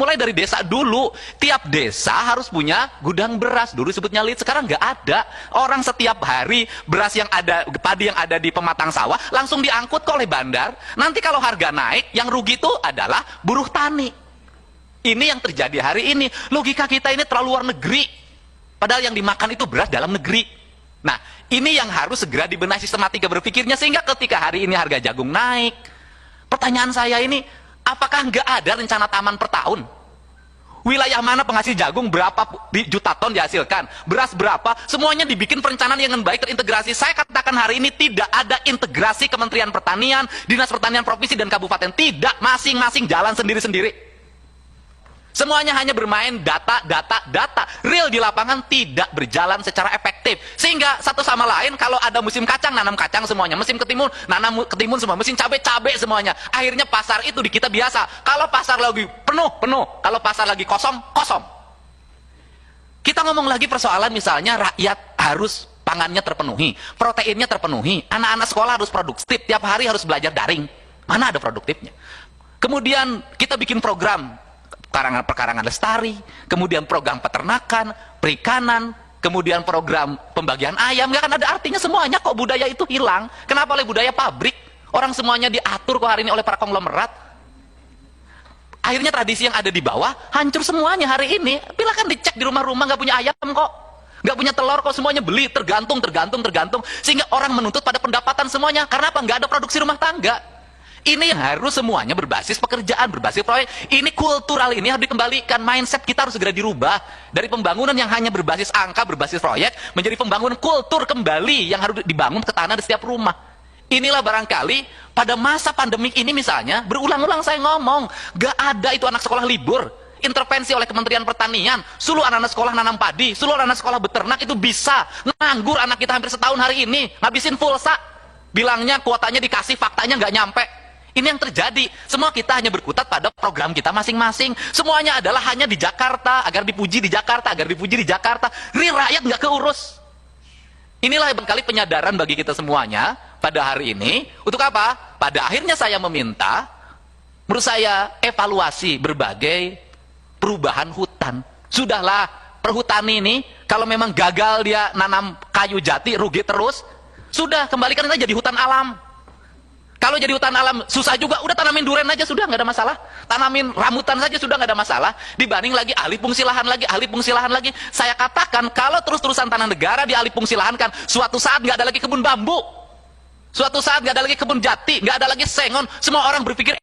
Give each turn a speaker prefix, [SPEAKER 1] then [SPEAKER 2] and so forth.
[SPEAKER 1] Mulai dari desa dulu. Tiap desa harus punya gudang beras. Dulu sebutnya lead, sekarang nggak ada. Orang setiap hari beras yang ada, padi yang ada di pematang sawah langsung diangkut kok oleh bandar. Nanti kalau harga naik, yang rugi itu adalah buruh tani. Ini yang terjadi hari ini. Logika kita ini terlalu luar negeri. Padahal yang dimakan itu beras dalam negeri. Nah, ini yang harus segera dibenahi sistematika berpikirnya, sehingga ketika hari ini harga jagung naik, pertanyaan saya ini, apakah nggak ada rencana taman per tahun? Wilayah mana penghasil jagung, berapa juta ton dihasilkan, beras berapa, semuanya dibikin perencanaan yang baik, terintegrasi. Saya katakan hari ini tidak ada integrasi Kementerian Pertanian, Dinas Pertanian Provinsi dan Kabupaten. Tidak, masing-masing jalan sendiri-sendiri. Semuanya hanya bermain data. Real di lapangan tidak berjalan secara efektif. Sehingga satu sama lain, kalau ada musim kacang, nanam kacang semuanya. Musim ketimun, nanam ketimun semua. Musim cabai semuanya. Akhirnya pasar itu di kita biasa. Kalau pasar lagi penuh. Kalau pasar lagi kosong. Kita ngomong lagi persoalan misalnya rakyat harus pangannya terpenuhi, proteinnya terpenuhi, anak-anak sekolah harus produktif, tiap hari harus belajar daring. Mana ada produktifnya? Kemudian kita bikin program perkarangan lestari, kemudian program peternakan, perikanan, kemudian program pembagian ayam. Nggak akan ada artinya semuanya kok budaya itu hilang. Kenapa? Oleh budaya pabrik. Orang semuanya diatur kok hari ini oleh para konglomerat. Akhirnya tradisi yang ada di bawah hancur semuanya hari ini. Silakan dicek di rumah-rumah, nggak punya ayam kok, nggak punya telur kok, semuanya beli, tergantung. Sehingga orang menuntut pada pendapatan semuanya. Karena apa? Nggak ada produksi rumah tangga. Ini harus semuanya berbasis pekerjaan, berbasis proyek. Ini kultural, ini harus dikembalikan. Mindset kita harus segera dirubah. Dari pembangunan yang hanya berbasis angka, berbasis proyek, menjadi pembangunan kultur kembali yang harus dibangun ketahanan di setiap rumah. Inilah barangkali pada masa pandemik ini misalnya, berulang-ulang saya ngomong, gak ada itu anak sekolah libur. Intervensi oleh Kementerian Pertanian, suruh anak-anak sekolah nanam padi, suruh anak-anak sekolah beternak, itu bisa. Nganggur anak kita hampir setahun hari ini, ngabisin pulsa. Bilangnya kuotanya dikasih, faktanya nggak nyampe. Ini yang terjadi. Semua kita hanya berkutat pada program kita masing-masing. Semuanya adalah hanya di Jakarta, agar dipuji di Jakarta, Real rakyat nggak keurus. Inilah barangkali penyadaran bagi kita semuanya pada hari ini. Untuk apa? Pada akhirnya saya meminta, menurut saya, evaluasi berbagai perubahan hutan. Sudahlah, perhutani ini, kalau memang gagal dia nanam kayu jati, rugi terus, sudah, kembalikan aja jadi hutan alam. Kalau jadi hutan alam susah juga, udah tanamin duren aja sudah nggak ada masalah. Tanamin rambutan saja sudah nggak ada masalah. Dibanding lagi alih fungsi lahan lagi. Saya katakan kalau terus-terusan tanah negara dialih fungsi lahan kan, suatu saat nggak ada lagi kebun bambu, suatu saat nggak ada lagi kebun jati, nggak ada lagi sengon. Semua orang berpikir